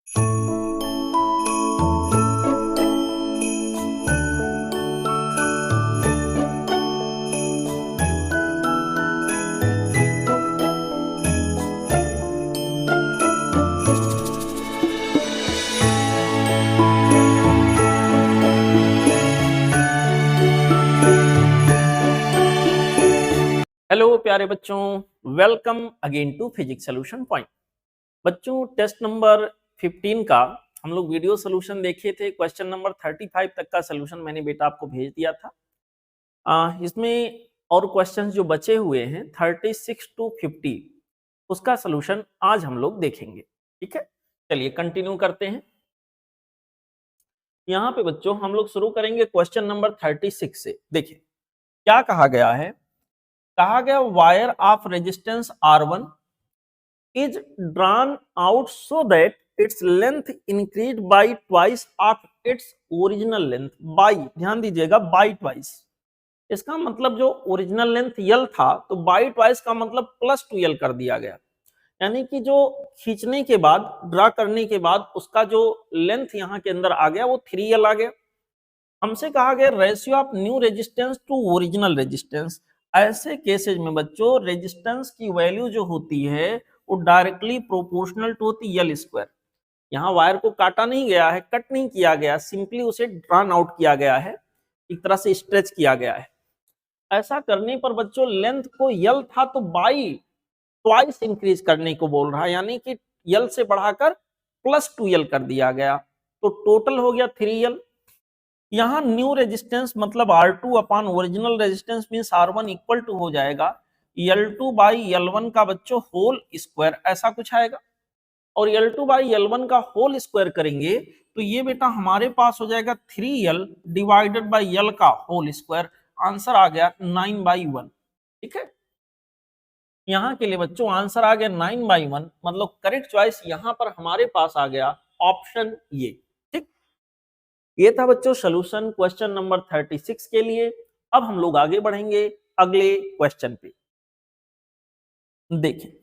Hello प्यारे बच्चों, welcome again to physics solution point. बच्चों, टेस्ट नंबर 15 का हम लोग वीडियो सोल्यूशन देखे थे। क्वेश्चन नंबर 35 तक का सोल्यूशन मैंने बेटा आपको भेज दिया था। इसमें और क्वेश्चंस जो बचे हुए हैं 36 टू 50 उसका सोल्यूशन आज हम लोग देखेंगे। ठीक है, चलिए कंटिन्यू करते हैं। यहाँ पे बच्चों हम लोग शुरू करेंगे क्वेश्चन नंबर 36 से। देखिए क्या कहा गया है। कहा गया wire of resistance R1 is drawn out so that its length increased by twice of its original length by, ध्यान दीजिएगा, by twice। इसका मतलब जो ओरिजिनल लेंथ यल था तो बाई ट्वाइस का मतलब +2l कर दिया गया। यानी कि जो खींचने के बाद, ड्रा करने के बाद उसका जो लेंथ यहाँ के अंदर आ गया वो 3l आ गया। हमसे कहा गया ratio of new resistance to original resistance. ऐसे केसेज में बच्चों रेजिस्टेंस की वैल्यू जो होती है वो डायरेक्टली प्रोपोर्शनल टू होती है l²। यहाँ वायर को काटा नहीं गया है, कट नहीं किया गया, सिंपली उसे ड्रॉन आउट किया गया है, एक तरह से स्ट्रेच किया गया है। ऐसा करने पर बच्चों लेंथ को यल था तो बाई ट्वाइस इंक्रीज करने को बोल रहा है, यानी कि यल से बढ़ाकर +2l कर दिया गया, तो टोटल हो गया 3l। यहाँ न्यू रेजिस्टेंस मतलब R2 upon original resistance means R1 equal to हो जाएगा L2 बाई L1 का बच्चों होल स्क्वायर, ऐसा कुछ आएगा। और L2 बाई L1 का होल स्क्वायर करेंगे तो ये बेटा हमारे पास हो जाएगा 3l डिवाइडेड बाई L का होल स्क्वायर। आंसर आ गया 9/1। ठीक है, यहाँ के लिए बच्चों आंसर आ गया 9/1, मतलब करेक्ट चॉइस यहाँ पर हमारे पास आ गया ऑप्शन ये। ठीक, ये था बच्चों सोल्यूशन क्वेश्चन नंबर 36 के लिए। अब हम लोग आगे बढ़ेंगे अगले क्वेश्चन पे। देखिए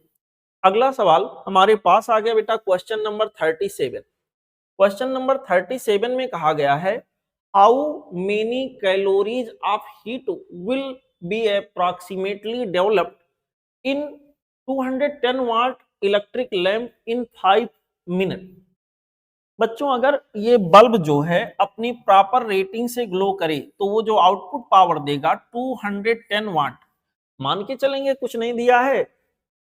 अगला सवाल हमारे पास आ गया बेटा क्वेश्चन नंबर 37। क्वेश्चन नंबर 37 में कहा गया है how many calories of heat will be approximately developed in 210 watt electric lamp in 5 minute. बच्चों अगर ये बल्ब जो है अपनी प्रॉपर रेटिंग से ग्लो करे तो वो जो आउटपुट पावर देगा 210 वाट। मान के चलेंगे कुछ नहीं दिया है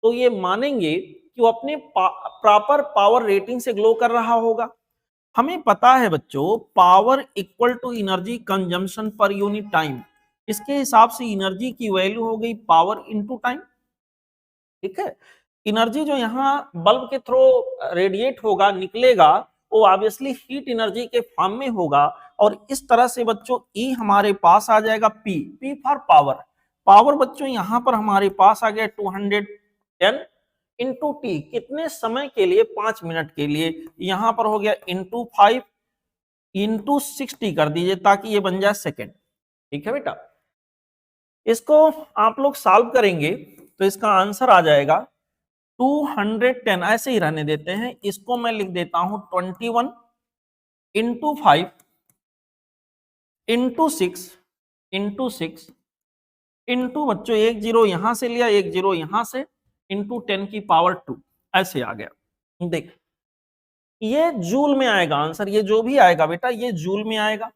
तो ये मानेंगे कि वो अपने प्रॉपर पावर रेटिंग से ग्लो कर रहा होगा। हमें पता है बच्चों power equal to energy consumption per unit time. इसके हिसाब से एनर्जी की वैल्यू हो गई पावर इनटू टाइम। ठीक है, एनर्जी जो यहाँ बल्ब के थ्रू रेडिएट होगा, निकलेगा, वो ऑब्वियसली हीट एनर्जी के फॉर्म में होगा। और इस तरह से बच्चों ई हमारे पास आ जाएगा पी फॉर पावर। पावर बच्चों यहाँ पर हमारे पास आ गया 210 इंटू टी, कितने समय के लिए, 5 मिनट के लिए। यहाँ पर हो गया इंटू 5 इंटू 60 कर दीजिए ताकि ये बन जाए सेकेंड। ठीक है बेटा, इसको आप लोग सॉल्व करेंगे तो इसका आंसर आ जाएगा 210। ऐसे ही रहने देते हैं, इसको मैं लिख देता हूं 21 इंटू 5 इंटू 6 इंटू 6 इंटू बच्चों 1 0 यहां से लिया, 1 0 यहां से, इंटू 10 की पावर 2। ऐसे आ गया। देख ये जूल में आएगा आंसर, ये जो भी आएगा बेटा ये जूल में आएगा।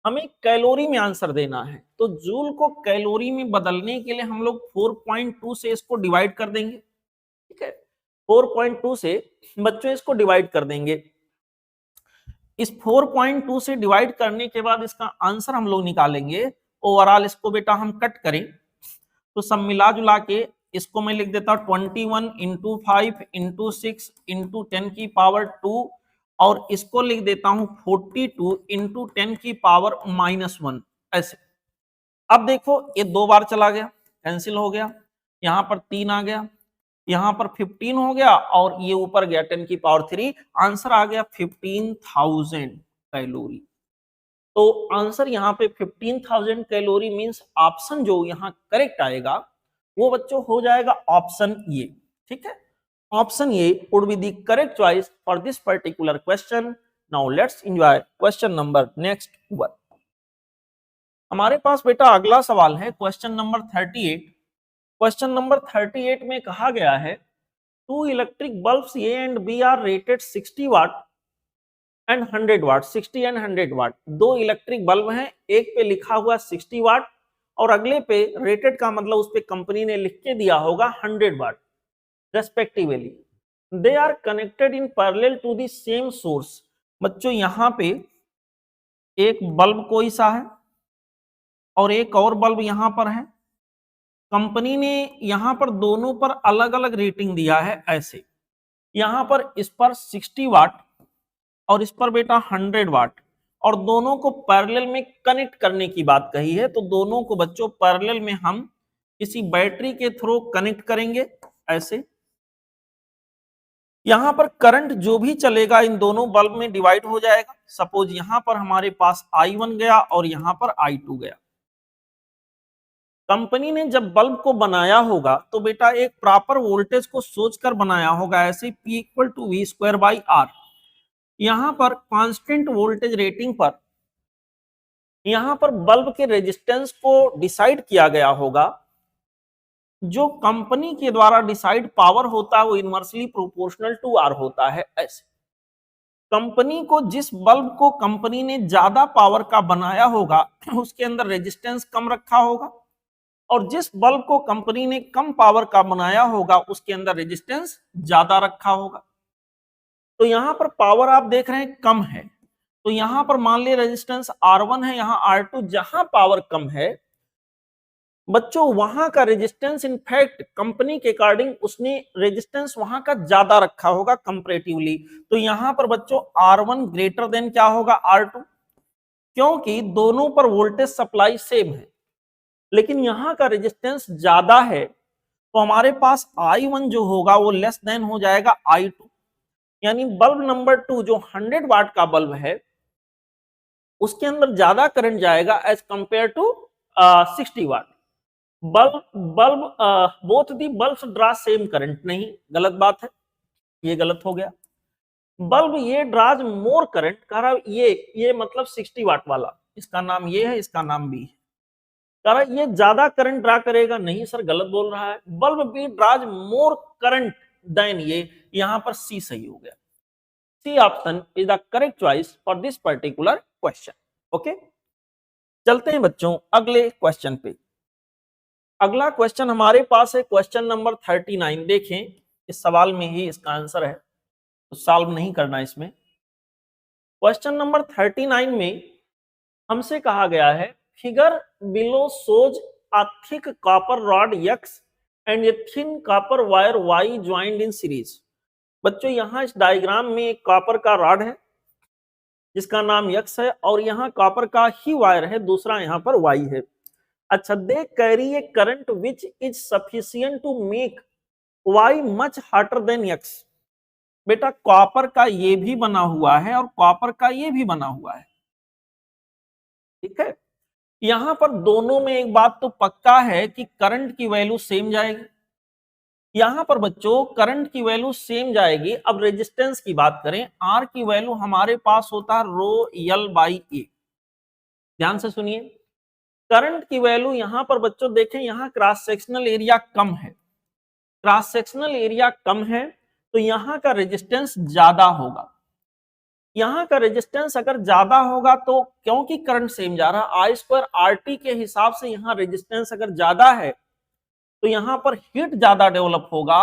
हमें कैलोरी में आंसर देना है तो जूल को कैलोरी में बदलने के लिए हम लोग 4.2 से इसको डिवाइड कर देंगे। ठीक है, 4.2 से बच्चों इसको डिवाइड कर देंगे। इस 4.2 से डिवाइड करने के बाद इसका आंसर हम लोग निकालेंगे। ओवरऑल इसको बेटा हम कट करें तो सब मिला जुला के इसको मैं लिख देता हूं 21 इंटू 5 इंटू 6 इंटू 10 की पावर 2, और इसको लिख देता हूं 42 इंटू 10 की पावर -1। ऐसे अब देखो ये 2 बार चला गया, कैंसिल हो गया, यहां पर 3 आ गया, यहां पर 15 हो गया, और ये ऊपर गया 10 की पावर 3। आंसर आ गया 15,000 कैलोरी। तो आंसर यहाँ पे 15,000 कैलोरी मींस ऑप्शन जो यहाँ करेक्ट आएगा वो बच्चों हो जाएगा ऑप्शन ये। ठीक है, Option A would be the correct choice for this particular question. Now let's enjoy question number next one. हमारे पास बेटा अगला सवाल है क्वेश्चन नंबर 38। क्वेश्चन नंबर 38 में कहा गया है two electric bulbs A and B are rated 60 watt and 100 watt. 60 and 100 watt दो इलेक्ट्रिक बल्ब हैं, एक पे लिखा हुआ 60 वाट और अगले पे रेटेड का मतलब उस पे कंपनी ने लिख के दिया होगा 100 watt respectively. They are connected in parallel to the same source. बच्चों यहां पे एक बल्ब कोई सा है और एक और बल्ब यहां पर है। कंपनी ने यहां पर दोनों पर अलग अलग रेटिंग दिया है। ऐसे यहां पर इस पर 60 वाट और इस पर बेटा 100 वाट और दोनों को पैरेलल में कनेक्ट करने की बात कही है। तो दोनों को बच्चों पैरेलल में हम किसी बैटरी के थ्रू कनेक्ट करेंगे। ऐसे यहां पर करंट जो भी चलेगा इन दोनों बल्ब में डिवाइड हो जाएगा। सपोज यहां पर हमारे पास I1 गया और यहां पर I2 गया। कंपनी ने जब बल्ब को बनाया होगा तो बेटा एक प्रॉपर वोल्टेज को सोचकर बनाया होगा। ऐसे P = V²/R। यहां पर कांस्टेंट वोल्टेज रेटिंग पर यहां पर बल्ब के रेजिस्टेंस को डिसाइड किया गया होगा। जो कंपनी के द्वारा डिसाइड पावर होता है वो इनवर्सली प्रोपोर्शनल टू R होता है। ऐसे कंपनी को जिस बल्ब को कंपनी ने ज्यादा पावर का बनाया होगा उसके अंदर रेजिस्टेंस कम रखा होगा और जिस बल्ब को कंपनी ने कम पावर का बनाया होगा उसके अंदर रेजिस्टेंस ज्यादा रखा होगा। तो यहां पर पावर आप देख रहे हैं कम है, तो यहां पर मान लिया रेजिस्टेंस R1 है, यहां R2। जहां पावर कम है बच्चों वहां का रेजिस्टेंस इनफैक्ट कंपनी के अकॉर्डिंग उसने रेजिस्टेंस वहां का ज्यादा रखा होगा कंपैरेटिवली। तो यहां पर बच्चों R1 ग्रेटर देन क्या होगा R2, क्योंकि दोनों पर वोल्टेज सप्लाई सेम है लेकिन यहां का रेजिस्टेंस ज्यादा है। तो हमारे पास I1 जो होगा वो लेस देन हो जाएगा I2। यानी बल्ब नंबर 2 जो 100 वाट का बल्ब है उसके अंदर ज्यादा करंट जाएगा as compare to 60 watt. Both the bulbs draw same current. नहीं, गलत बात है, ये गलत हो गया। बल्ब ये ड्राज मोर करंट कह रहा ये मतलब 60 वाट वाला, इसका नाम ये है, इसका नाम बी है। कह रहा ये ज्यादा करंट ड्रा करेगा। नहीं सर, गलत बोल रहा है। Bulb B draws more current than ये, यहां पर सी सही हो गया। C option is the correct choice for this particular question. Okay, चलते हैं बच्चों अगले क्वेश्चन पे। अगला क्वेश्चन हमारे पास है क्वेश्चन नंबर 39। देखें इस सवाल में ही इसका आंसर है, तो सॉल्व नहीं करना इसमें। क्वेश्चन नंबर 39 में हमसे कहा गया है figure below shows a thick copper rod X and a thin copper wire Y joined in series. बच्चों यहां इस डायग्राम में एक कॉपर का रॉड है जिसका नाम X है और यहाँ कॉपर का ही वायर है, दूसरा यहाँ पर Y है। अच्छा, they carry a current which is sufficient to make Y much hotter than X। बेटा कॉपर का ये भी बना हुआ है और कॉपर का ये भी बना हुआ है, ठीक है। यहां पर दोनों में एक बात तो पक्का है कि करंट की वैल्यू सेम जाएगी। यहां पर बच्चों करंट की वैल्यू सेम जाएगी। अब रेजिस्टेंस की बात करें, R की वैल्यू हमारे पास होता है ρL/A। ध्यान से सुनिए, करंट की वैल्यू यहां पर बच्चों देखें, यहां क्रॉस सेक्शनल एरिया कम है। क्रॉस सेक्शनल एरिया कम है तो यहां का रेजिस्टेंस ज्यादा होगा। यहां का रेजिस्टेंस अगर ज्यादा होगा तो क्योंकि करंट सेम जा रहा है I2RT के हिसाब से यहां रेजिस्टेंस अगर ज्यादा है तो यहां पर हीट ज्यादा डेवलप होगा।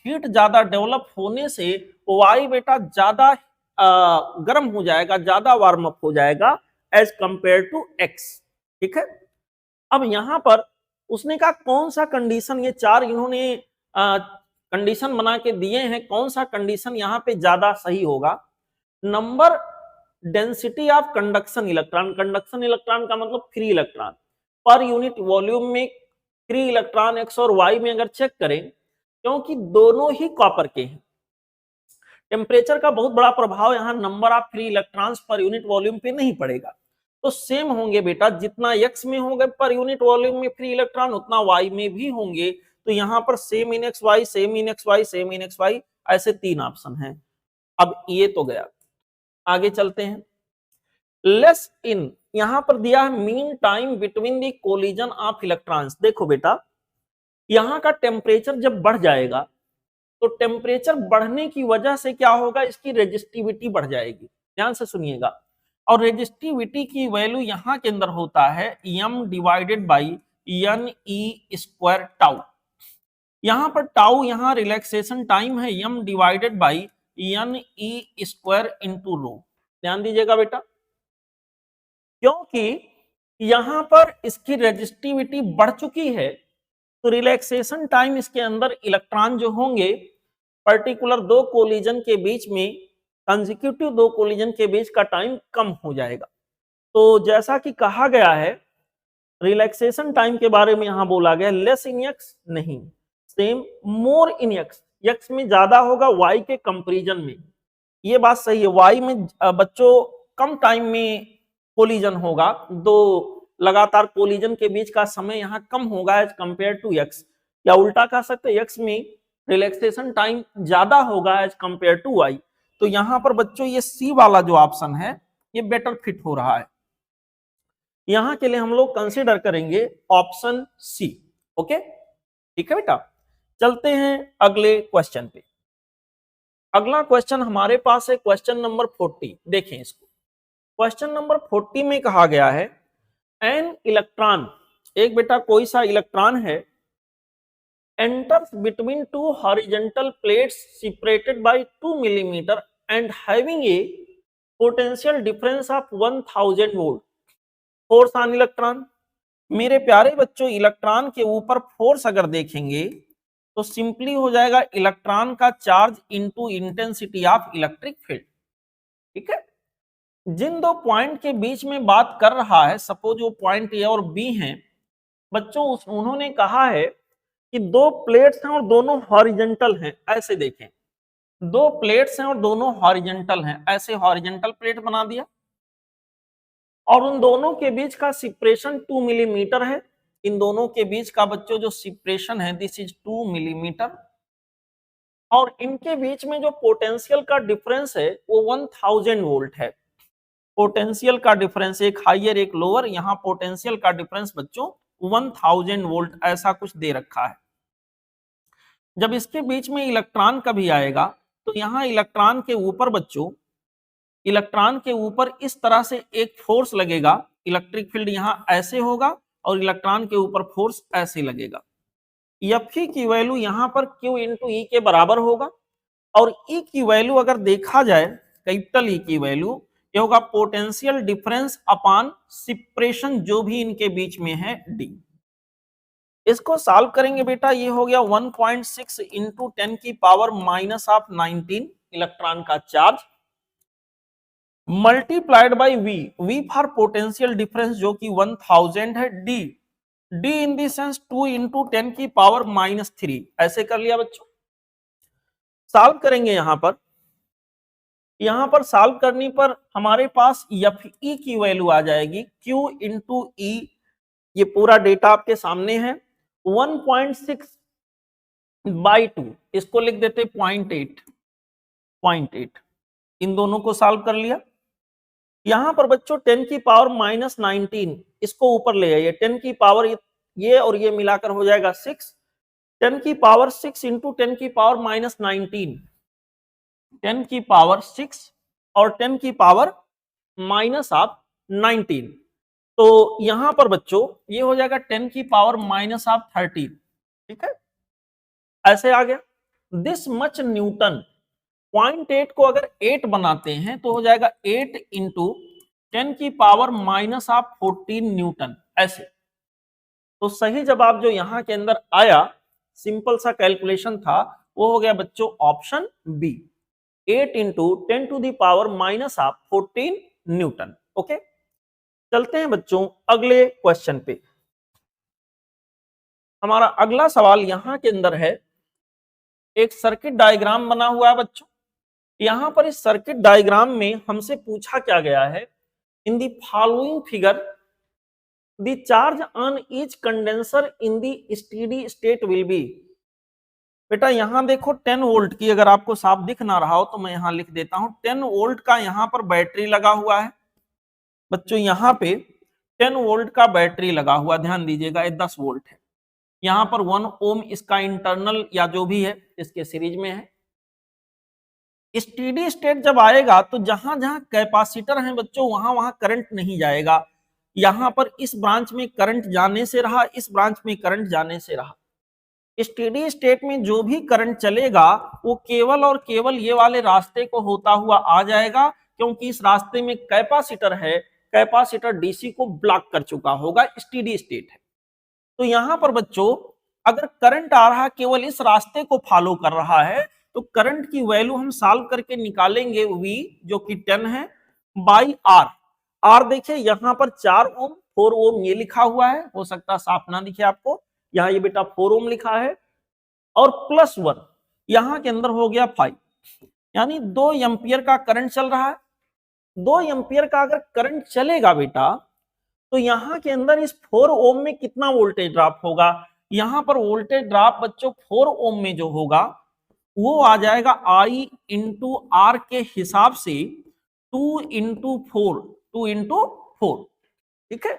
हीट ज्यादा डेवलप होने से Y बेटा ज्यादा गर्म हो जाएगा, ज्यादा वार्म अप हो जाएगा एज कंपेयर टू X, ठीक है। अब यहां पर उसने कहा कौन सा कंडीशन, ये चार इन्होंने कंडीशन बना के दिए हैं, कौन सा कंडीशन यहां पे ज्यादा सही होगा। Number density of conduction electron. Conduction electron का मतलब free electron per unit volume में फ्री इलेक्ट्रॉन X और Y में अगर चेक करें, क्योंकि दोनों ही कॉपर के हैं, टेम्परेचर का बहुत बड़ा प्रभाव यहाँ number of free electrons per unit volume पे नहीं पड़ेगा। तो सेम होंगे बेटा, जितना X में होंगे पर यूनिट वॉल्यूम में फ्री इलेक्ट्रॉन उतना Y में भी होंगे। तो यहाँ पर same in XY, same in XY, same in XY ऐसे 3 ऑप्शन हैं। अब ये तो गया, आगे चलते हैं। लेस इन, यहां पर दिया है mean time between the collision of electrons. देखो बेटा, यहां का टेम्परेचर जब बढ़ जाएगा तो टेम्परेचर बढ़ने की वजह से क्या होगा, इसकी रेजिस्टिविटी बढ़ जाएगी। ध्यान से सुनिएगा, और रेजिस्टिविटी की वैल्यू यहां के अंदर होता है m divided by n e square tau. यहां पर टाउ यहां रिलैक्सेशन टाइम है, m divided by n e square into rho. ध्यान दीजिएगा बेटा, क्योंकि यहां पर इसकी रेजिस्टिविटी बढ़ चुकी है तो रिलैक्सेशन टाइम इसके अंदर इलेक्ट्रॉन जो होंगे पर्टिकुलर दो कोलिजन के बीच में, कंसेक्यूटिव दो कोलिजन के बीच का टाइम कम हो जाएगा। तो जैसा कि कहा गया है रिलैक्सेशन टाइम के बारे में यहां बोला गया लेस इन एक्स नहीं, सेम मोर इन एक्स, एक्स में ज्यादा होगा वाई के कंपैरिजन में। ये बात सही है, वाई में बच्चों कम टाइम में कोलिजन होगा, दो लगातार कोलिजन के बीच का समय यहाँ कम होगा एज कंपेयर टू एक्स, या उल्टा कह सकते हैं एक्स में रिलैक्सेशन टाइम ज्यादा होगा एज कंपेयर टू वाई। तो यहाँ पर बच्चों ये सी वाला जो ऑप्शन है ये बेटर फिट हो रहा है। यहाँ के लिए हम लोग कंसीडर करेंगे ऑप्शन सी। ओके, ठीक है बेटा। चलते हैं अगले क्वेश्चन पे। अगला क्वेश्चन हमारे पास है क्वेश्चन नंबर 40। देखें इसको, क्वेश्चन नंबर 40 में कहा गया है एन इलेक्ट्रॉन, एक बेटा कोई सा इलेक्ट्रॉन है, enters between two horizontal plates separated by 2 millimeter and having a potential difference of 1000 volt force on electron। मेरे प्यारे बच्चों, इलेक्ट्रॉन के ऊपर फोर्स अगर देखेंगे तो सिंपली हो जाएगा इलेक्ट्रॉन का charge into intensity of electric field. ठीक है, जिन दो पॉइंट के बीच में बात कर रहा है, सपोज वो पॉइंट ए और बी हैं बच्चों, उन्होंने कहा है कि दो प्लेट्स हैं और दोनों हॉरिजेंटल हैं। ऐसे देखें, दो प्लेट्स हैं और दोनों हॉरिजेंटल हैं, ऐसे हॉरिजेंटल प्लेट बना दिया और उन दोनों के बीच का सेपरेशन 2 मिलीमीटर है। इन दोनों के बीच का बच्चों जो सेपरेशन है दिस इज 2 मिलीमीटर, और इनके बीच में जो पोटेंशियल का डिफरेंस है वो 1000 वोल्ट है। पोटेंशियल का डिफरेंस एक हाइयर एक लोअर, यहाँ पोटेंशियल का डिफरेंस बच्चों 1000 वोल्ट ऐसा कुछ दे रखा है। जब इसके बीच में इलेक्ट्रॉन कभी आएगा तो यहाँ इलेक्ट्रॉन के ऊपर बच्चों, इलेक्ट्रॉन के ऊपर इस तरह से एक फोर्स लगेगा, इलेक्ट्रिक फील्ड यहाँ ऐसे होगा और इलेक्ट्रॉन के ऊपर फोर्स ऐसे लगेगा। एफ की वैल्यू यहाँ पर क्यू इंटू ई के बराबर होगा, और ई की वैल्यू अगर देखा जाए कैपिटल ई की वैल्यू ये होगा पोटेंशियल डिफरेंस अपॉन सेपरेशन जो भी इनके बीच में है डी। इसको सॉल्व करेंगे बेटा, ये हो गया 1.6 इंटू 10 की पावर माइनस ऑफ 19 इलेक्ट्रॉन का charge multiplied by V, V for potential difference जो कि 1000 है, D, D in the sense 2 into 10 की पावर माइनस 3। ऐसे कर लिया बच्चों। सॉल्व करेंगे यहां पर सॉल्व करने पर हमारे पास एफ ई की वैल्यू आ जाएगी क्यू इंटू ई, ये पूरा डेटा आपके सामने है, 1.6 बाई 2, इसको लिख देते 0.8। इन दोनों को सॉल्व कर लिया। यहां पर बच्चों 10 की पावर माइनस 19 इसको ऊपर ले आइए, 10 की पावर ये और ये मिलाकर हो जाएगा 6, 10 की पावर 6 इंटू 10 की पावर माइनस 19, 10 की पावर 6 और 10 की पावर माइनस ऑफ 19। तो यहां पर बच्चों ये हो जाएगा 10 की पावर माइनस ऑफ 13। ठीक है, ऐसे आ गया। दिस मच न्यूटन, 0.8 को अगर 8 बनाते हैं तो हो जाएगा 8 इंटू 10 की पावर माइनस ऑफ 14 न्यूटन। ऐसे तो सही जवाब जो यहां के अंदर आया, सिंपल सा कैलकुलेशन था, वो हो गया बच्चों option B, 8 into 10 to the power minus of 14 newton. Okay, चलते हैं बच्चों अगले क्वेश्चन पे। हमारा अगला सवाल यहां के अंदर है, एक सर्किट डायग्राम बना हुआ है बच्चों। यहां पर इस सर्किट डायग्राम में हमसे पूछा क्या गया है, in the following figure the charge on each condenser in the steady state will be. बेटा यहाँ देखो 10 वोल्ट की, अगर आपको साफ दिख ना रहा हो तो मैं यहाँ लिख देता हूं, 10 वोल्ट का यहाँ पर बैटरी लगा हुआ है बच्चों, यहाँ पे 10 वोल्ट का बैटरी लगा हुआ, ध्यान दीजिएगा ये 10 वोल्ट है। यहाँ पर 1 ओम इसका इंटरनल या जो भी है इसके सीरीज में है। स्टेडी स्टेट जब आएगा तो जहां जहां कैपेसिटर है बच्चों वहां वहां करंट नहीं जाएगा। यहां पर इस ब्रांच में करंट जाने से रहा, इस ब्रांच में करंट जाने से रहा। स्टेडी स्टेट में जो भी करंट चलेगा वो केवल और केवल ये वाले रास्ते को होता हुआ आ जाएगा, क्योंकि इस रास्ते में कैपेसिटर है, कैपेसिटर डीसी को ब्लॉक कर चुका होगा, स्टेडी स्टेट है। तो यहां पर बच्चों अगर करंट आ रहा केवल इस रास्ते को फॉलो कर रहा है तो करंट की वैल्यू हम सॉल्व करके निकालेंगे V जो कि 10 है बाई R। R देखिए यहां पर 4 ओम 4 ओम ये लिखा हुआ है, हो सकता है साफ ना दिखे आपको, यहाँ ये बेटा 4 ओम लिखा है और प्लस 1 यहां के अंदर हो गया 5, यानी 2 एम्पियर का करंट चल रहा है। 2 एम्पियर का अगर करंट चलेगा बेटा तो यहां के अंदर इस 4 ओम में कितना वोल्टेज ड्रॉप होगा, यहां पर वोल्टेज ड्रॉप बच्चों 4 ओम में जो होगा वो आ जाएगा I इंटू आर के हिसाब से 2 इंटू 4, 2 इंटू 4, ठीक है।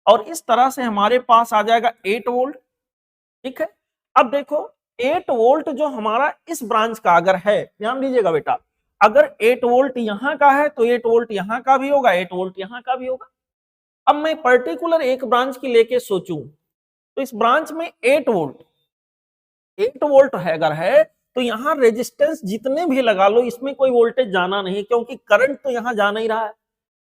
और इस तरह से हमारे पास आ जाएगा 8 वोल्ट, ठीक है। अब देखो 8 वोल्ट जो हमारा इस ब्रांच का अगर है, ध्यान दीजिएगा बेटा, अगर 8 वोल्ट यहां का है तो 8 वोल्ट यहां का भी होगा, 8 वोल्ट यहां का भी होगा। अब मैं पर्टिकुलर एक ब्रांच की लेके सोचूं तो इस ब्रांच में 8 वोल्ट, 8 वोल्ट है अगर है तो यहां रेजिस्टेंस जितने भी लगा लो इसमें कोई वोल्टेज जाना नहीं, क्योंकि करंट तो यहां जाना ही रहा है।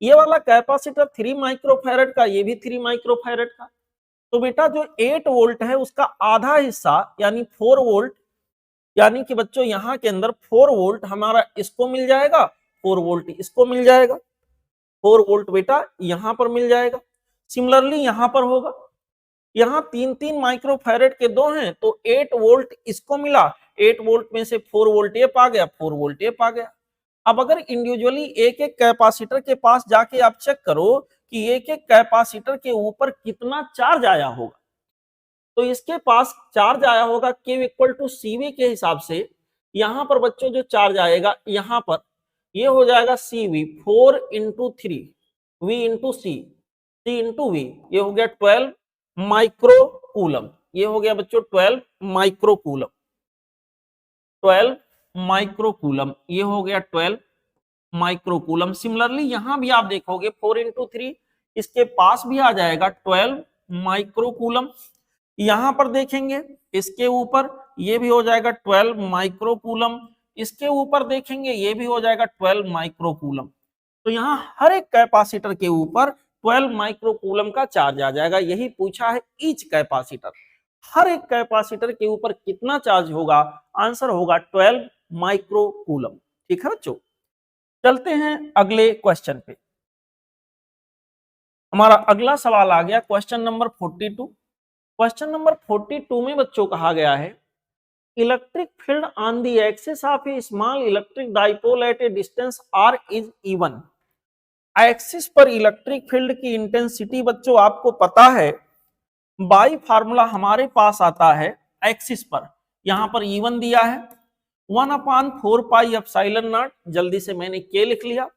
ये वाला कैपेसिटर 3 माइक्रोफैरड का, ये भी 3 माइक्रोफैरड का, तो बेटा जो 8 वोल्ट है उसका आधा हिस्सा यानी 4 वोल्ट, यानी कि बच्चों यहां के अंदर 4 वोल्ट हमारा इसको मिल जाएगा, 4 वोल्ट इसको मिल जाएगा, 4 वोल्ट बेटा यहां पर मिल जाएगा। सिमिलरली यहां पर होगा, यहां 3-3 माइक्रोफैरड के दो हैं तो 8 वोल्ट इसको मिला, 8 वोल्ट में से 4 वोल्ट ये पा गया, 4 वोल्ट ये पा गया। अब अगर इंडिविजुअली एक एक कैपेसिटर के पास जाके आप चेक करो कि एक एक कैपेसिटर के ऊपर कितना चार्ज आया होगा, तो इसके पास चार्ज आया होगा Q इक्वल टू CV के हिसाब से। यहां पर बच्चों जो चार्ज आएगा यहां पर ये हो जाएगा CV 4 into 3 V into C, C into V, ये हो गया 12 माइक्रो कूलम, ये हो गया बच्चों 12 माइक्रो कूलम, 12 माइक्रो कूलम, ये हो गया 12 माइक्रो कूलम। सिमिलरली यहां भी आप देखोगे 4 इंटू 3 इसके पास भी आ जाएगा 12 माइक्रो कूलम। यहां पर देखेंगे इसके ऊपर ये भी हो जाएगा 12 माइक्रो कूलम, इसके ऊपर देखेंगे ये भी हो जाएगा 12 माइक्रो कूलम। तो यहाँ हर एक कैपेसिटर के ऊपर 12 माइक्रो कूलम का चार्ज आ जाएगा, यही पूछा है ईच कैपेसिटर, हर एक कैपेसिटर के ऊपर कितना चार्ज होगा, आंसर होगा 12 माइक्रो कूलम, ठीक है बच्चों। चलते हैं अगले क्वेश्चन पे। हमारा अगला सवाल आ गया क्वेश्चन नंबर 42। क्वेश्चन नंबर 42 में बच्चों कहा गया है electric field on the axis of A small electric dipole at A distance r is even. Axis पर इलेक्ट्रिक फील्ड की इंटेंसिटी बच्चों आपको पता है, बाई फार्मूला हमारे पास आता है एक्सिस पर, यहां पर इवन दिया है 1/4 पाई एप्सिलॉन नॉट, जल्दी से मैंने k लिख लिया।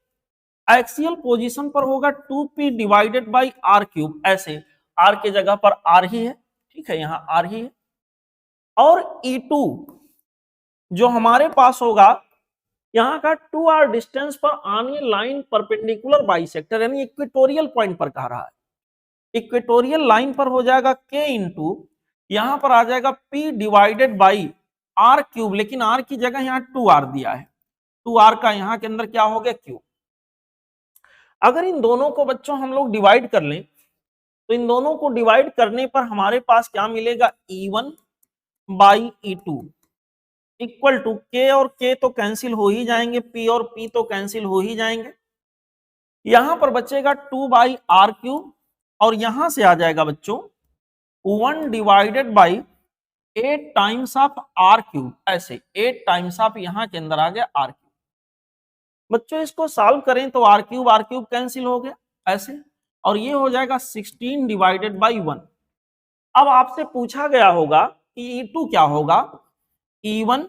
एक्सियल पोजीशन पर होगा 2p divided by r cube, ऐसे r के जगह पर r ही है, ठीक है, यहाँ r ही है। और E2 जो हमारे पास होगा यहाँ का 2r डिस्टेंस पर on A line perpendicular bisector, यानी इक्वेटोरियल पॉइंट पर कह रहा है, इक्वेटोरियल लाइन पर हो जाएगा k इंटू यहां पर आ जाएगा p divided by r cube, लेकिन r की जगह यहाँ 2r दिया है, 2r का यहाँ के अंदर क्या हो गया क्यूब। अगर इन दोनों को बच्चों हम लोग डिवाइड कर लें तो इन दोनों को डिवाइड करने पर हमारे पास क्या मिलेगा, E1 by E2 equal to k, और k तो कैंसिल हो ही जाएंगे, p और p तो कैंसिल हो ही जाएंगे, यहां पर बचेगा 2 बाई आर क्यूब, और यहां से आ जाएगा बच्चों 1 divided by 8 times of R cube, ऐसे 8 टाइम्स ऑफ यहां के अंदर आ गया आर क्यूब। बच्चों इसको सॉल्व करें तो आर क्यूब कैंसिल हो गया ऐसे, और ये हो जाएगा 16 डिवाइडेड बाई 1। अब आपसे पूछा गया होगा कि E2 क्या होगा, E1,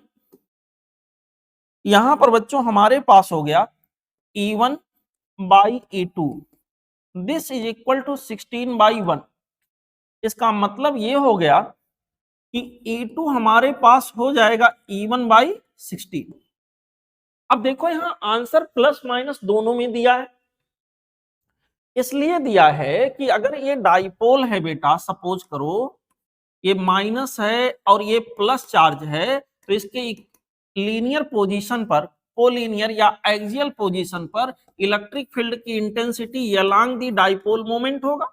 यहां पर बच्चों हमारे पास हो गया E1 by E2, this is equal to 16 by 1। इसका मतलब ये हो गया कि E2 हमारे पास हो जाएगा E1 बाई 16। अब देखो यहां आंसर प्लस माइनस दोनों में दिया है, इसलिए दिया है कि अगर ये डाइपोल है बेटा, सपोज करो ये माइनस है और ये प्लस चार्ज है, तो इसके लीनियर पोजीशन पर, कोलिनियर या एक्सियल पोजीशन पर इलेक्ट्रिक फील्ड की intensity along the dipole moment होगा,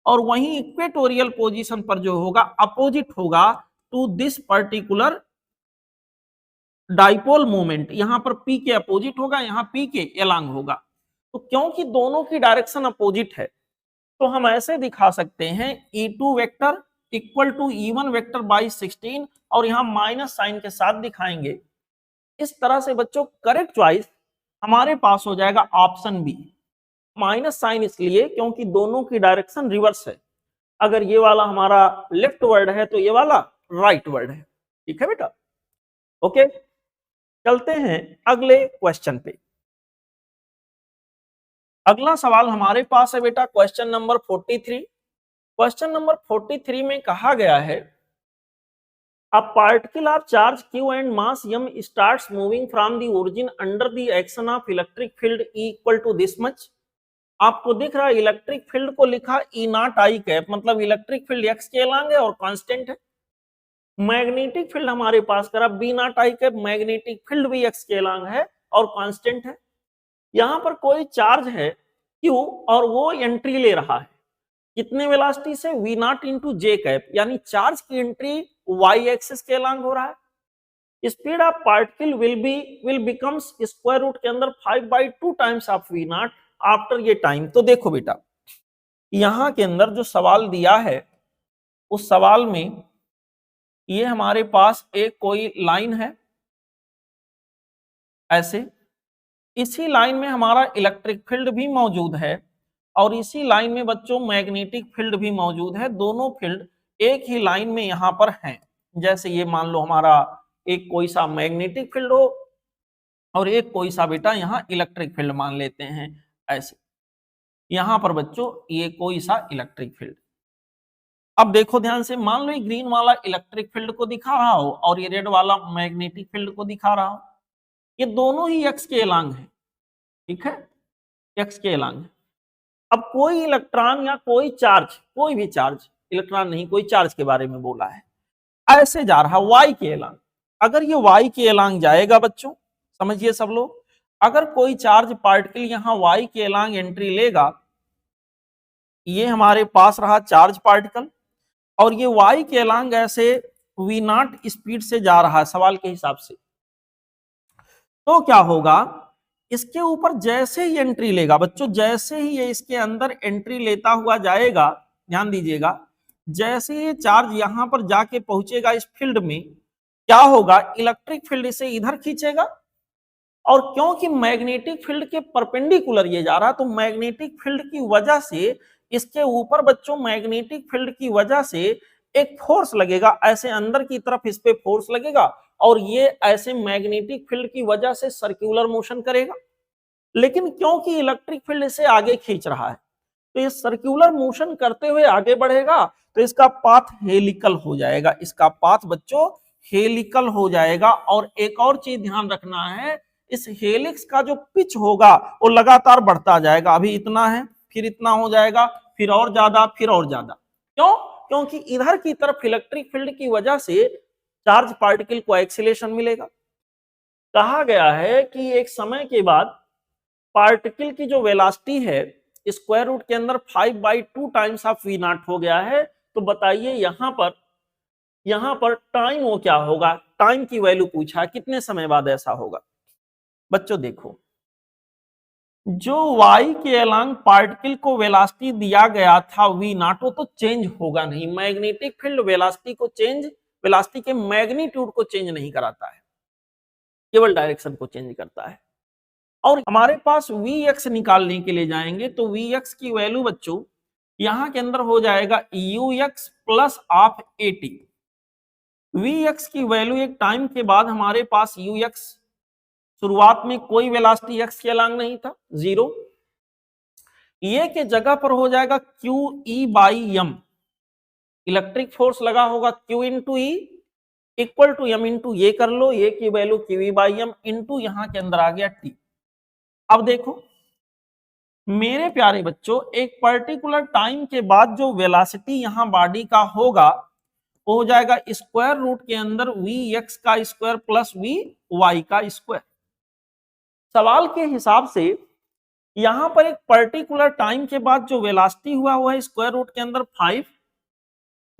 और वहीं इक्वेटोरियल पोजीशन पर जो होगा अपोजिट होगा to this particular dipole moment. यहां पर P के अपोजिट होगा, यहां P के अलोंग होगा। तो क्योंकि दोनों की डायरेक्शन अपोजिट है, तो हम ऐसे दिखा सकते हैं E2 vector equal to E1 vector by 16, और यहां माइनस साइन के साथ दिखाएंगे। इस तरह से बच्चों करेक्ट चॉइस हमारे पास हो जाएगा ऑप्शन बी। माइनस साइन इसलिए क्योंकि दोनों की डायरेक्शन रिवर्स है, अगर ये वाला हमारा लेफ्ट वर्ड है तो ये वाला राइट वर्ड है। ठीक है बेटा, ओके। चलते हैं अगले क्वेश्चन पे। अगला सवाल हमारे पास है बेटा क्वेश्चन नंबर 43। क्वेश्चन नंबर 43 में कहा गया है a particle of charge q and mass m starts moving from the origin under the action of electric field E equal to this much। आपको दिख रहा है इलेक्ट्रिक फील्ड को लिखा ई नॉट आई कैप, मतलब इलेक्ट्रिक फील्ड एक्स के along है और कांस्टेंट है। मैग्नेटिक फील्ड हमारे पास करा B not I cap, magnetic field भी एक्स के अलोंग है और कांस्टेंट है। यहां पर कोई चार्ज है क्यू और वो एंट्री ले रहा है, कितने वेलोसिटी से, V not into J cap, यानी चार्ज की एंट्री वाई एक्सिस के अलोंग हो रहा है। Speed of particle will becomes square root के अंदर 5/2 times of we not after ये टाइम। तो देखो बेटा यहां के अंदर जो सवाल दिया है उस सवाल में ये हमारे पास एक कोई लाइन है ऐसे, इसी लाइन में हमारा इलेक्ट्रिक फील्ड भी मौजूद है और इसी लाइन में बच्चों मैग्नेटिक फील्ड भी मौजूद है। दोनों फील्ड एक ही लाइन में यहां पर हैं। जैसे ये मान लो हमारा एक कोई सा मैग्नेटिक फील्ड हो और एक कोई सा बेटा यहाँ इलेक्ट्रिक फील्ड मान लेते हैं ऐसे। यहां पर बच्चों ये कोई सा इलेक्ट्रिक फील्ड, अब देखो ध्यान से, मान लो ये ग्रीन वाला इलेक्ट्रिक फील्ड को दिखा रहा हो और ये रेड वाला मैग्नेटिक फील्ड को दिखा रहा हो, ये दोनों ही एक्स के अलोंग है। ठीक है, एक्स के अलोंग है। अब कोई इलेक्ट्रॉन या कोई चार्ज, कोई भी चार्ज, इलेक्ट्रॉन नहीं कोई चार्ज के बारे में बोला है, ऐसे जा रहा वाई के अलोंग। अगर ये वाई के अलोंग जाएगा बच्चों, समझिए सब लोग, अगर कोई चार्ज पार्टिकल यहां वाई के अलोंग एंट्री लेगा, ये हमारे पास रहा चार्ज पार्टिकल और ये वाई के अलोंग ऐसे वी नॉट स्पीड से जा रहा है सवाल के हिसाब से, तो क्या होगा, इसके ऊपर जैसे ही एंट्री लेगा बच्चों, जैसे ही ये इसके अंदर एंट्री लेता हुआ जाएगा, ध्यान दीजिएगा, जैसे ये चार्ज यहां पर जाके पहुंचेगा इस फील्ड में, क्या होगा, इलेक्ट्रिक फील्ड इसे इधर खींचेगा और क्योंकि मैग्नेटिक फील्ड के परपेंडिकुलर ये जा रहा, तो मैग्नेटिक फील्ड की वजह से इसके ऊपर बच्चों, मैग्नेटिक फील्ड की वजह से एक फोर्स लगेगा, ऐसे अंदर की तरफ इस पे फोर्स लगेगा और ये ऐसे मैग्नेटिक फील्ड की वजह से सर्कुलर मोशन करेगा। लेकिन क्योंकि इलेक्ट्रिक फील्ड इसे आगे खींच रहा है, तो ये सर्कुलर मोशन करते हुए आगे बढ़ेगा, तो इसका पाथ हेलिकल हो जाएगा। इसका पाथ बच्चों हेलिकल हो जाएगा। और एक और चीज ध्यान रखना है, इस हेलिक्स का जो पिच होगा वो लगातार बढ़ता जाएगा। अभी इतना है, फिर इतना हो जाएगा, फिर और ज्यादा, फिर और ज्यादा। क्यों? क्योंकि इधर की तरफ इलेक्ट्रिक फील्ड की वजह से चार्ज पार्टिकल को एक्सीलरेशन मिलेगा। कहा गया है कि एक समय के बाद पार्टिकल की जो वेलोसिटी है स्क्वायर रूट के अंदर 5/2 टाइम्स ऑफ वी नॉट हो गया है। तो बताइए यहां पर टाइम वो क्या होगा, टाइम की वैल्यू पूछा, कितने समय बाद ऐसा होगा। बच्चों देखो, जो y के अलोंग पार्टिकल को वेलोसिटी दिया गया था v नॉट, वो तो चेंज होगा नहीं। मैग्नेटिक फील्ड वेलोसिटी को चेंज, वेलोसिटी के मैग्नीट्यूड को चेंज नहीं कराता है, केवल डायरेक्शन को चेंज करता है। और हमारे पास vx निकालने के लिए जाएंगे तो vx की वैल्यू बच्चों यहां के अंदर हो जाएगा ux plus of at। V X की वैल्यू एक टाइम के बाद हमारे पास यू एक्स, शुरुआत में कोई वेलोसिटी एक्स के अलांग नहीं था, 0, ये के जगह पर हो जाएगा Q E by M, electric force लगा होगा Q into E equal to M into ये कर लो, ये की value Q E by M into यहां के अंदर आ गया टी। अब देखो मेरे प्यारे बच्चों, एक पर्टिकुलर टाइम के बाद जो वेलोसिटी यहां बॉडी का होगा वो हो जाएगा स्क्वायर रूट के अंदर वी एक्स का स्क्वायर प्लस वी वाई का स्क्वायर। सवाल के हिसाब से यहां पर एक पर्टिकुलर टाइम के बाद जो वेलोसिटी हुआ हुआ है स्क्वायर रूट के अंदर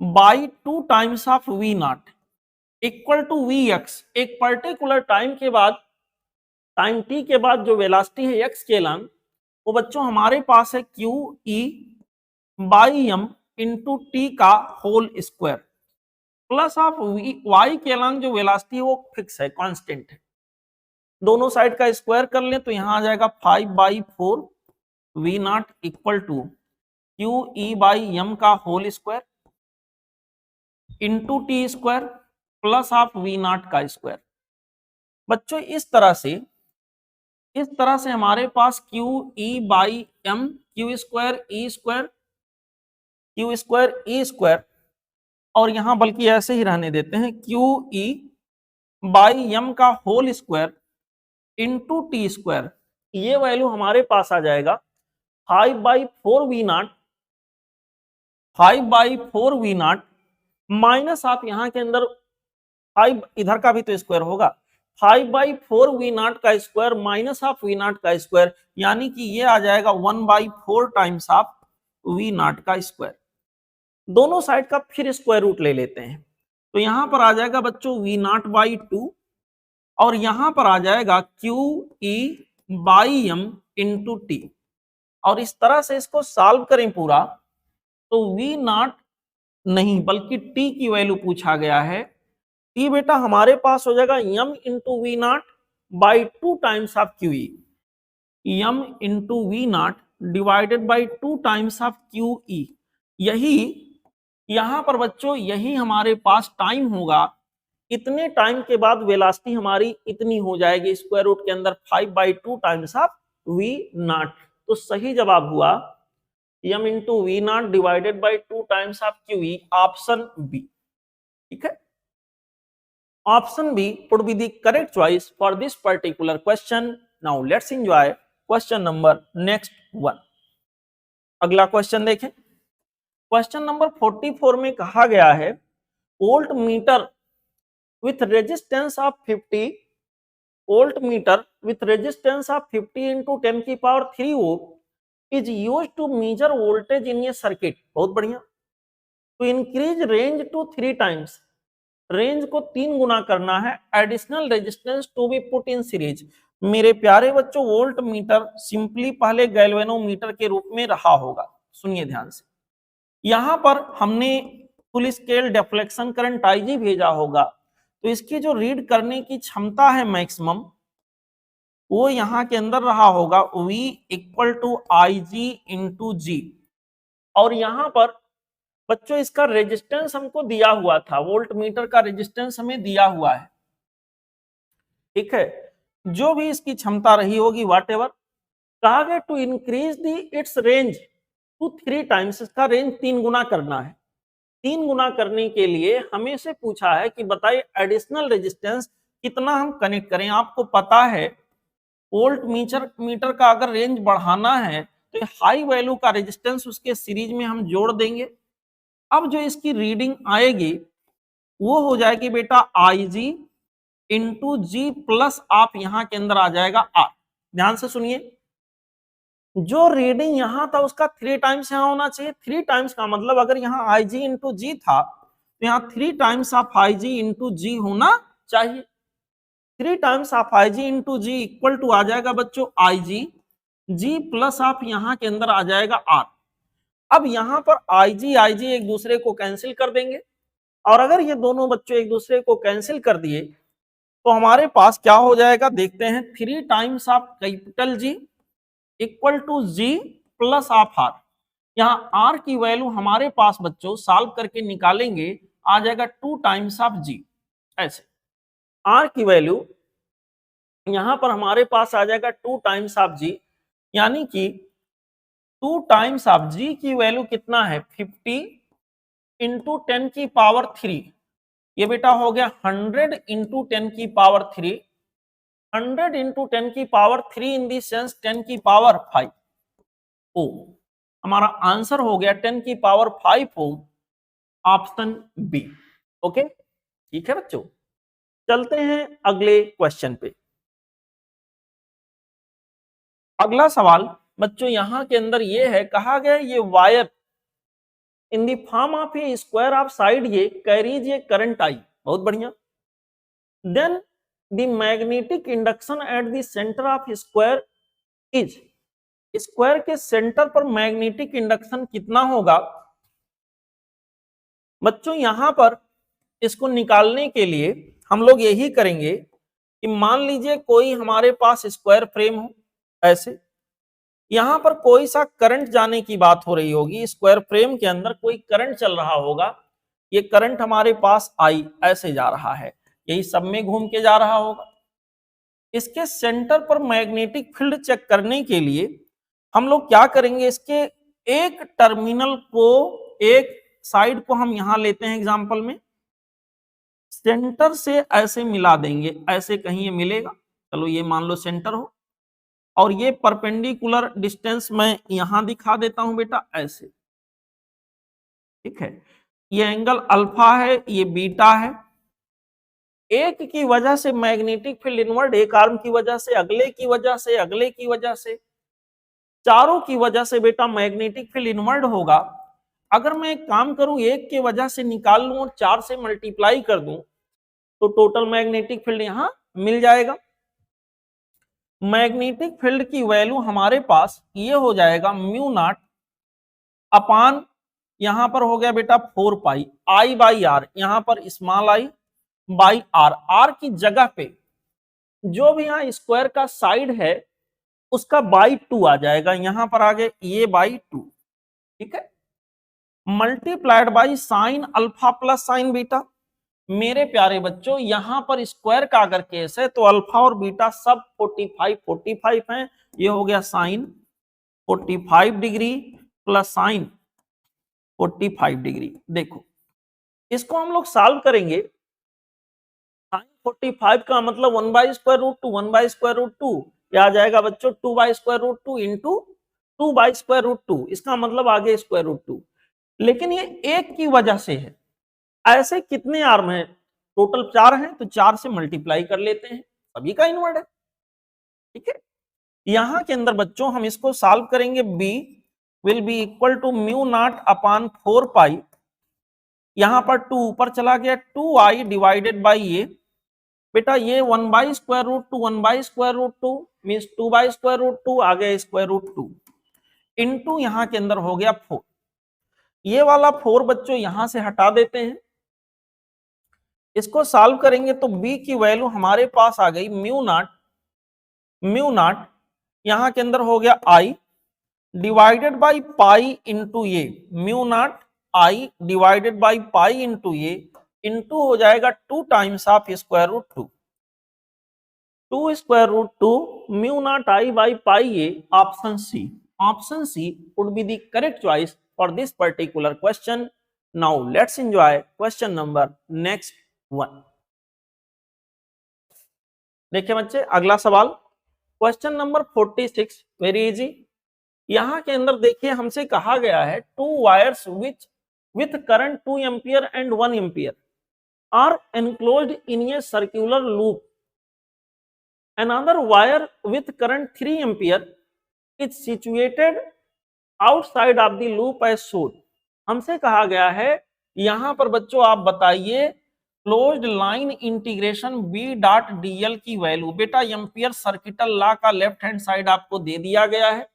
5/2 times of we not equal to V X. एक पर्टिकुलर टाइम के बाद, टाइम टी के बाद जो वेलोसिटी है एक्स के अलांग, वो बच्चों हमारे पास है q E by M into t का whole square plus of y के अलांग जो वेलोसिटी है वो फिक्स है, कांस्टेंट है। दोनों साइड का स्क्वायर कर लें तो यहां आ जाएगा 5/4 we not equal to q E by m का whole square into t square plus of we not का स्क्वायर। बच्चों इस तरह से हमारे पास q E by m q square e square q square e square, और यहां बल्कि ऐसे ही रहने देते हैं क्यू ई बाई एम का whole square into t square, ये वैल्यू हमारे पास आ जाएगा 5/4 we naught, 5/4 we not minus आप यहां के अंदर 5 इधर का भी तो स्क्वायर होगा, 5/4 वी नॉट का square minus of we not का स्क्वायर, यानी कि ये आ जाएगा 1/4 टाइम्स ऑफ वी नॉट का स्क्वायर। दोनों साइड का फिर स्क्वायर रूट ले लेते हैं तो यहां पर आ जाएगा बच्चों वी नॉट बाई 2 और यहां पर आ जाएगा Q E by M into T, और इस तरह से इसको सॉल्व करें पूरा तो वी नॉट नहीं बल्कि टी की वैल्यू पूछा गया है। टी बेटा हमारे पास हो जाएगा M into V not by 2 times of Q E, M into V not divided by 2 times of Q E. यही यहां पर बच्चों यही हमारे पास टाइम होगा, इतने टाइम के बाद वेलोसिटी हमारी इतनी हो जाएगी स्क्वायर रूट के अंदर 5/2 टाइम्स ऑफ वी नॉट। तो सही जवाब हुआ m into V not divided by 2 times of Q E, option B. ठीक है, option B would be the correct choice for this particular question. Now let's enjoy question number next 1। अगला question देखें, question number 44 में कहा गया है volt meter with resistance of 50 voltmeter with resistance of 50 into 10 की power 3 ohm is used to measure voltage in a circuit। बहुत बढ़िया। to increase range to 3 times, range को 3 गुना करना है, additional resistance to be put in series. मेरे प्यारे बच्चों वोल्ट मीटर सिंपली पहले गैल्वेनोमीटर के रूप में रहा होगा, सुनिए ध्यान से। यहां पर हमने full scale deflection current IG भेजा होगा, तो इसकी जो रीड करने की क्षमता है मैक्सिमम वो यहां के अंदर रहा होगा V equal to i g into g, और यहां पर बच्चों इसका रेजिस्टेंस हमको दिया हुआ था, वोल्ट मीटर का रेजिस्टेंस हमें दिया हुआ है। ठीक है, जो भी इसकी क्षमता रही होगी वाट एवर, कहा गया to increase the its range to 3 times, इसका रेंज 3 गुना करना है। 3 गुना करने के लिए हमें से पूछा है कि बताइए एडिशनल रेजिस्टेंस कितना हम कनेक्ट करें। आपको पता है वोल्ट मीटर का अगर रेंज बढ़ाना है तो हाई वैल्यू का रेजिस्टेंस उसके सीरीज में हम जोड़ देंगे। अब जो इसकी रीडिंग आएगी वो हो जाएगी बेटा आई जी इंटू जी प्लस आप यहां के अंदर आ जाएगा आर। ध्यान से सुनिए, जो रीडिंग यहां था उसका 3 टाइम्स यहां होना चाहिए। 3 टाइम्स का मतलब अगर यहां आई जी इंटू जी था तो यहां 3 times of i g into g होना चाहिए। 3 times of i g into g equal to आ जाएगा बच्चों आई जी, जी प्लस आप यहां के अंदर आ जाएगा आर। अब यहां पर आई जी एक दूसरे को कैंसिल कर देंगे, और अगर ये दोनों बच्चों एक दूसरे को कैंसिल कर दिए तो हमारे पास क्या हो जाएगा देखते हैं। 3 times of capital G equal to G plus of R. यहाँ आर की वैल्यू हमारे पास बच्चों सॉल्व करके निकालेंगे, आ जाएगा 2 टाइम्स ऑफ जी। ऐसे आर की वैल्यू यहां पर हमारे पास आ जाएगा 2 टाइम्स ऑफ जी, यानी कि 2 टाइम्स ऑफ जी की वैल्यू कितना है 50 इंटू 10 की पावर 3। ये बेटा हो गया 100 इंटू 10 की पावर 3। 100 इंटू 10 की पावर 3 इन दी सेंस 10 की पावर 5 ओम। हमारा आंसर हो गया 10 की पावर 5 ओम, ऑप्शन बी। ओके, ठीक है बच्चों, चलते हैं अगले क्वेश्चन पे। अगला सवाल बच्चों यहां के अंदर ये है, कहा गया ये wire in the form of a square of side ये कैरीज ए करंट आई। बहुत बढ़िया। Then the magnetic induction at the centre of square is, square के सेंटर पर मैग्नेटिक इंडक्शन कितना होगा। बच्चों यहां पर इसको निकालने के लिए हम लोग यही करेंगे कि मान लीजिए कोई हमारे पास स्क्वायर फ्रेम हो, ऐसे यहां पर कोई सा करंट जाने की बात हो रही होगी, स्क्वायर फ्रेम के अंदर कोई करंट चल रहा होगा, ये करंट हमारे पास आई ऐसे जा रहा है, यही सब में घूम के जा रहा होगा। इसके सेंटर पर मैग्नेटिक फील्ड चेक करने के लिए हम लोग क्या करेंगे, इसके एक टर्मिनल को, एक साइड को हम यहां लेते हैं एग्जांपल में, सेंटर से ऐसे मिला देंगे, ऐसे कहीं ये मिलेगा, चलो ये मान लो सेंटर हो, और ये परपेंडिकुलर डिस्टेंस मैं यहां दिखा देता हूं बेटा ऐसे, ठीक है। ये एंगल अल्फा है, ये बीटा है। एक की वजह से मैग्नेटिक फील्ड इनवर्ड, एक आर्म की वजह से, अगले की वजह से, अगले की वजह से, चारों की वजह से बेटा मैग्नेटिक फील्ड इनवर्ड होगा। अगर मैं एक काम करूं, एक की वजह से निकाल लूं और 4 से मल्टीप्लाई कर दूं तो टोटल मैग्नेटिक फील्ड यहां मिल जाएगा। मैग्नेटिक फील्ड की वैल्यू हमारे पास ये हो जाएगा म्यू नॉट अपान, यहां पर हो गया बेटा 4 पाई आई बाई आर, यहां पर small I by R. R की जगह पे जो भी यहाँ स्क्वायर का साइड है उसका बाई 2 आ जाएगा, यहां पर आ गए ये बाई 2, ठीक है। Multiplied by sine alpha plus sign beta. मेरे प्यारे बच्चों यहां पर स्क्वायर का अगर केस है तो अल्फा और बीटा सब 45 हैं, ये हो गया sine 45 degree plus sine 45 degree. देखो इसको हम लोग सॉल्व करेंगे, साइन 45 का मतलब 1 by square root 2, 1 by square root 2, यह आ जाएगा बच्चों 2 by square root 2 into 2 by square root 2, इसका मतलब आगे स्क्वायर रूट 2। लेकिन ये एक की वजह से है, ऐसे कितने आर्म हैं, टोटल 4 हैं, तो 4 से मल्टीप्लाई कर लेते हैं, सभी का इनवर्ड है, ठीक है। यहां के अंदर बच्चों हम इसको सॉल्व करेंगे, b will be equal to mu naught upon 4 pi, यहां पर 2 ऊपर चला गया, 2i डिवाइडेड बाई ये बेटा ये 1 by square root 2, 1 by square root 2 means 2 by square root 2 आ गया स्क्वायर रूट 2 इंटू यहां के अंदर हो गया 4। ये वाला 4 बच्चों यहां से हटा देते हैं, इसको सॉल्व करेंगे तो b की वैल्यू हमारे पास आ गई म्यू नॉट यहां के अंदर हो गया i divided by pi into ये, mu naught i divided by pi into ये, इंटू हो जाएगा 2 times of square root 2, 2 square root 2 mu naught i by pi ये, option C. Option C would be the correct choice for this particular question. Now let's enjoy question number next 1। देखिए बच्चे अगला सवाल question number 46, very easy. यहां के अंदर देखिए हमसे कहा गया है 2 wires with current 2 ampere and 1 ampere are enclosed in a circular loop, another wire with current 3 ampere is situated outside of the loop as shown। हमसे कहा गया है यहां पर बच्चों आप बताइए closed line integration b dot dl की वैल्यू। बेटा एम्पियर सर्किटल लॉ का लेफ्ट हैंड साइड आपको दे दिया गया है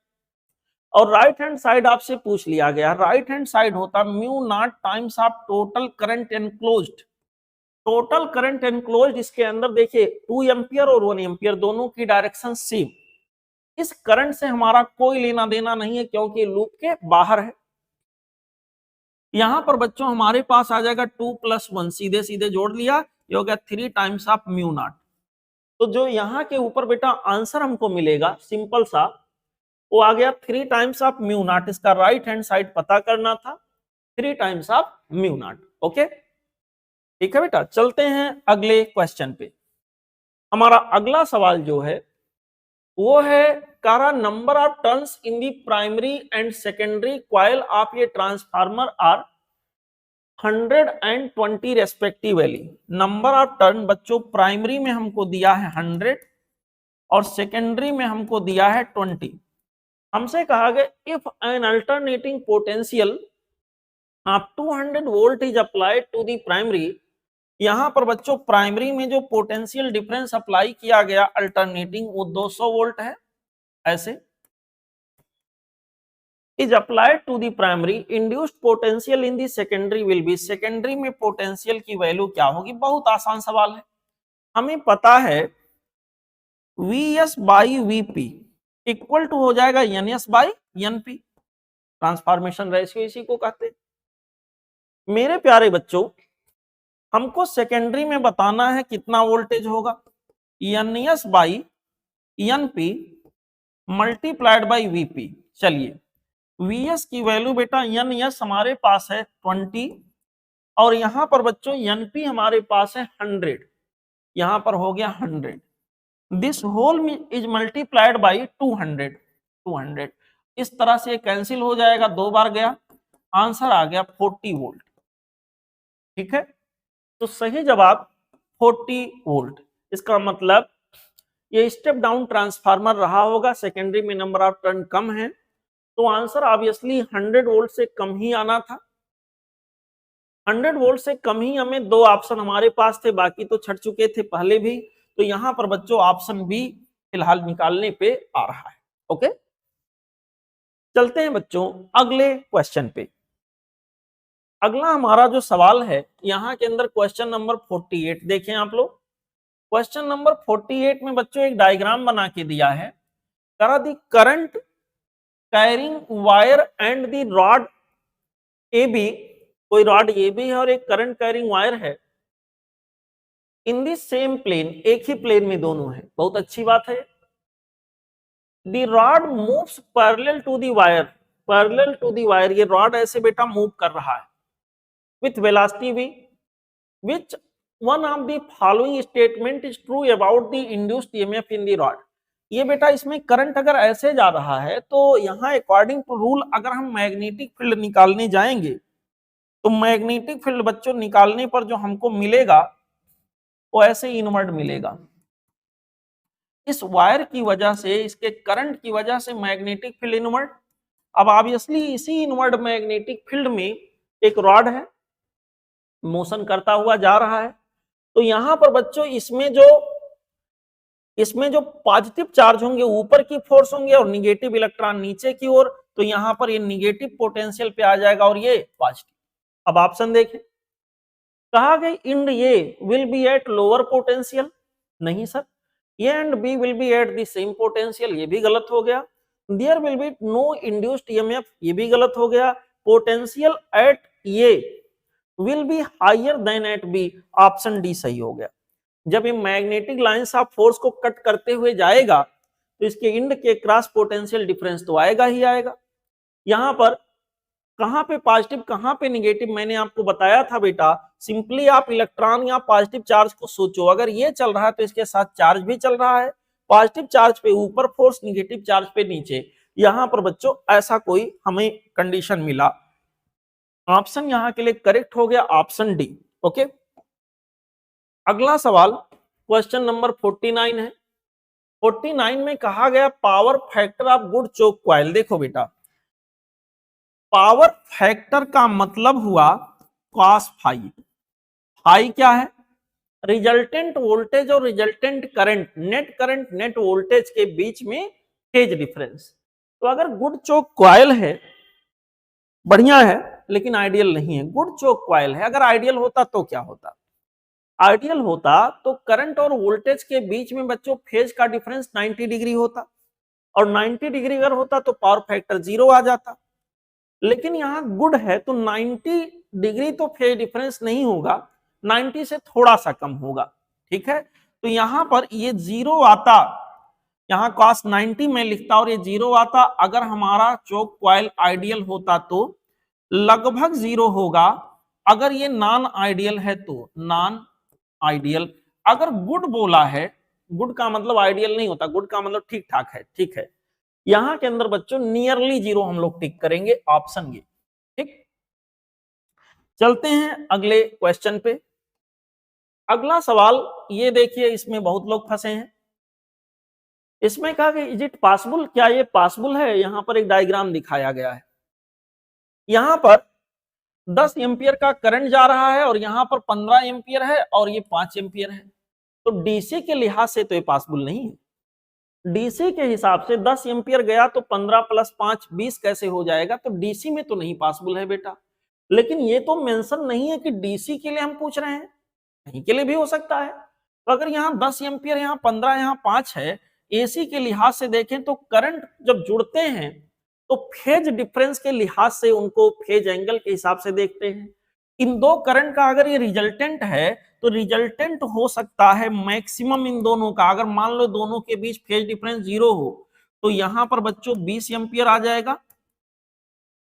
और राइट हैंड साइड आपसे पूछ लिया गया, राइट हैंड साइड होता mu naught times of total current enclosed. Total current enclosed इसके अंदर देखिए 2 एम्पियर और 1 एम्पियर दोनों की डायरेक्शन सेम, इस करंट से हमारा कोई लेना देना नहीं है क्योंकि लूप के बाहर है। यहां पर बच्चों हमारे पास आ जाएगा 2 + 1, सीधे सीधे जोड़ लिया, ये हो गया 3 टाइम्स ऑफ म्यू नॉट। तो जो यहाँ के ऊपर बेटा आंसर हमको मिलेगा सिंपल सा, वो आ गया 3 टाइम्स ऑफ म्यू नॉट। इसका राइट हैंड साइड पता करना था, 3 times of mu naught. Okay, ठीक है बेटा, चलते हैं अगले क्वेश्चन पे। हमारा अगला सवाल जो है वो है कारा number of turns in the primary and secondary coil of ये ट्रांसफार्मर आर 120 रेस्पेक्टिवली। नंबर ऑफ टर्न बच्चों प्राइमरी में हमको दिया है 100 और सेकेंडरी में हमको दिया है 20। हमसे कहा गया if an alternating potential of 200 volt is applied to the primary. यहां पर बच्चों प्राइमरी में जो पोटेंशियल डिफरेंस अप्लाई किया गया अल्टरनेटिंग वो 200 वोल्ट है। AC is applied to the primary, induced potential in the secondary will be. Secondary में पोटेंशियल की वैल्यू क्या होगी? बहुत आसान सवाल है, हमें पता है Vs by Vp equal to हो जाएगा Ns by Np। Transformation ratio इसी को कहते हैं। मेरे प्यारे बच्चों, हमको सेकेंडरी में बताना है कितना वोल्टेज होगा, Ns by Np multiplied by Vp। चलिए Vs की वैल्यू बेटा Ns हमारे पास है 20 और यहां पर बच्चों Np हमारे पास है 100, यहां पर हो गया 100। This whole is multiplied by 200। इस तरह से कैंसिल हो जाएगा, 2 बार गया, आंसर आ गया 40 वोल्ट। ठीक है, तो सही जवाब 40 वोल्ट। इसका मतलब ये स्टेप डाउन ट्रांसफार्मर रहा होगा, सेकेंडरी में नंबर ऑफ टर्न कम है, तो आंसर ऑब्वियसली 100 वोल्ट से कम ही आना था। 100 वोल्ट से कम ही हमें 2 ऑप्शन हमारे पास थे, बाकी तो छट चुके थे पहले भी। तो यहां पर बच्चों ऑप्शन बी फिलहाल निकालने पे आ रहा है। ओके, चलते हैं बच्चों अगले क्वेश्चन पे। अगला हमारा जो सवाल है यहां के अंदर क्वेश्चन नंबर 48 देखें आप लोग। क्वेश्चन नंबर 48 में बच्चों एक डायग्राम बना के दिया है, करा the current carrying wire and the rod A B. कोई रॉड ए बी है और एक करंट कैरिंग वायर है, इन दी सेम प्लेन, एक ही प्लेन में दोनों है। बहुत अच्छी बात है। The rod moves parallel to the wire, parallel to the wire, ये रॉड ऐसे बेटा मूव कर रहा है with velocity v। Which one of the following statement is true about the induced EMF in the rod. ये बेटा इसमें current अगर ऐसे जा रहा है तो यहाँ अकॉर्डिंग टू रूल अगर हम मैग्नेटिक फील्ड निकालने जाएंगे तो मैग्नेटिक फील्ड बच्चों निकालने पर जो हमको मिलेगा वो ऐसे इनवर्ड मिलेगा। इस वायर की वजह से, इसके करंट की वजह से मैग्नेटिक फील्ड इनवर्ड। अब ऑब्वियसली इसी इनवर्ड मैग्नेटिक फील्ड में एक रॉड है, मोशन करता हुआ जा रहा है। तो यहां पर बच्चों इसमें जो पॉजिटिव चार्ज होंगे ऊपर की फोर्स होंगे और निगेटिव इलेक्ट्रॉन नीचे की ओर, तो यहां पर ये निगेटिव पोटेंशियल पे आ जाएगा और ये पॉजिटिव। अब ऑप्शन देखें, कहा गया end A will be at lower potential, नहीं sir, A and B will be at the same potential, ये भी गलत हो गया। There will be no induced EMF, ये भी गलत हो गया। Potential at A will be higher than at B, option D सही हो गया। जब ये मैग्नेटिक लाइंस ऑफ फोर्स को कट करते हुए जाएगा तो इसके इंड के क्रॉस पोटेंशियल डिफरेंस तो आएगा ही आएगा। यहां पर कहां पे पॉजिटिव कहां पे निगेटिव मैंने आपको बताया था बेटा, सिंपली आप इलेक्ट्रॉन या पॉजिटिव चार्ज को सोचो, अगर ये चल रहा है तो इसके साथ चार्ज भी चल रहा है, पॉजिटिव चार्ज पे ऊपर फोर्स, निगेटिव चार्ज पे नीचे। यहां पर बच्चों ऐसा कोई हमें कंडीशन मिला, ऑप्शन यहां के लिए करेक्ट हो गया ऑप्शन डी। ओके, अगला सवाल क्वेश्चन नंबर 49 है। 49 में कहा गया power factor of good choke coil. देखो बेटा, पावर फैक्टर का मतलब हुआ कॉस फाई। फाई क्या है? रिजल्टेंट वोल्टेज और रिजल्टेंट करंट नेट वोल्टेज के बीच में फेज डिफरेंस। तो अगर गुड चोक कॉइल है, बढ़िया है लेकिन आइडियल नहीं है, गुड चोक कॉइल है, अगर आइडियल होता तो क्या होता? आइडियल होता तो करंट और वोल्टेज के बीच में बच्चों फेज का डिफरेंस 90 डिग्री होता, और 90 डिग्री अगर होता तो पावर फैक्टर 0 आ जाता। लेकिन यहाँ गुड है तो 90 डिग्री तो फेज डिफरेंस नहीं होगा, 90 से थोड़ा सा कम होगा। ठीक है, तो यहां पर ये 0 आता, यहाँ cos 90 में लिखता और ये 0 आता। अगर हमारा चोक कॉइल आइडियल होता तो लगभग 0 होगा, अगर ये नॉन आइडियल है तो नॉन आइडियल। अगर गुड बोला है, गुड का मतलब आइडियल नहीं होता, गुड का मतलब ठीक ठाक है। ठीक है, यहां के अंदर बच्चों नियरली 0 हम लोग टिक करेंगे, ऑप्शन ये। ठीक, चलते हैं अगले क्वेश्चन पे। अगला सवाल ये देखिए, इसमें बहुत लोग फंसे हैं। इसमें कहा कि इज इट पॉसिबल, क्या ये पॉसिबल है। यहां पर एक डायग्राम दिखाया गया है, यहां पर 10 एम्पियर का करंट जा रहा है और यहां पर 15 एम्पियर है और ये 5 एम्पियर है। तो डीसी के लिहाज से तो ये पॉसिबल नहीं है। डीसी के हिसाब से 10 एम्पियर गया तो 15 प्लस 5 20 कैसे हो जाएगा, तो डीसी में तो नहीं पॉसिबल है बेटा। लेकिन ये तो मेंशन नहीं है कि डीसी के लिए हम पूछ रहे हैं, कहीं के लिए भी हो सकता है। तो अगर यहाँ 10 एम्पियर, यहाँ 15, यहाँ 5 है, एसी के लिहाज से देखें तो करंट जब जुड़ते हैं तो फेज डिफरेंस के लिहाज से उनको फेज एंगल के हिसाब से देखते हैं। इन दो करंट का अगर ये रिजल्टेंट है तो रिजल्टेंट हो सकता है मैक्सिमम इन दोनों का। अगर मान लो दोनों के बीच फेज डिफरेंस 0 हो तो यहां पर बच्चों 20 एम्पियर आ जाएगा,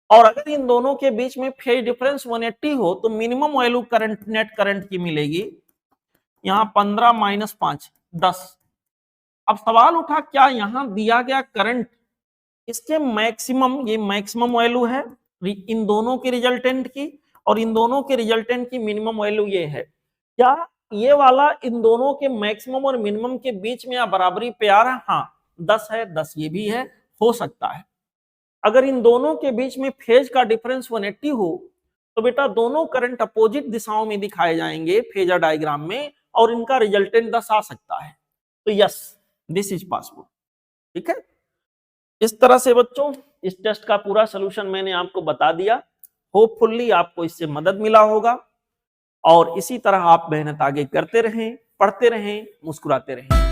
और अगर इन दोनों के बीच में फेज डिफरेंस 180 हो तो minimum value current, net current की मिलेगी यहां 15 माइनस 5 10। अब सवाल उठा क्या यहां दिया गया करंट इसके मैक्सिमम, ये मैक्सिमम वैल्यू है इन दोनों के रिजल्टेंट की, और इन दोनों के रिजल्टेंट की मिनिमम वैल्यू ये है, क्या ये वाला इन दोनों के मैक्सिमम और मिनिमम के बीच में या बराबरी पे आ रहा है। हाँ 10 है, 10 ये भी है, हो सकता है। अगर इन दोनों के बीच में फेज का डिफरेंस 180 हो तो बेटा दोनों करंट अपोजिट दिशाओं में दिखाए जाएंगे फेजर डायग्राम में, और इनका रिजल्टेंट 10 आ सकता है। तो यस, दिस इज पॉसिबल। ठीक है, इस तरह से बच्चों इस टेस्ट का पूरा सॉल्यूशन मैंने आपको बता दिया। होपफुली आपको इससे मदद मिला होगा, और इसी तरह आप मेहनत आगे करते रहें, पढ़ते रहें, मुस्कुराते रहें।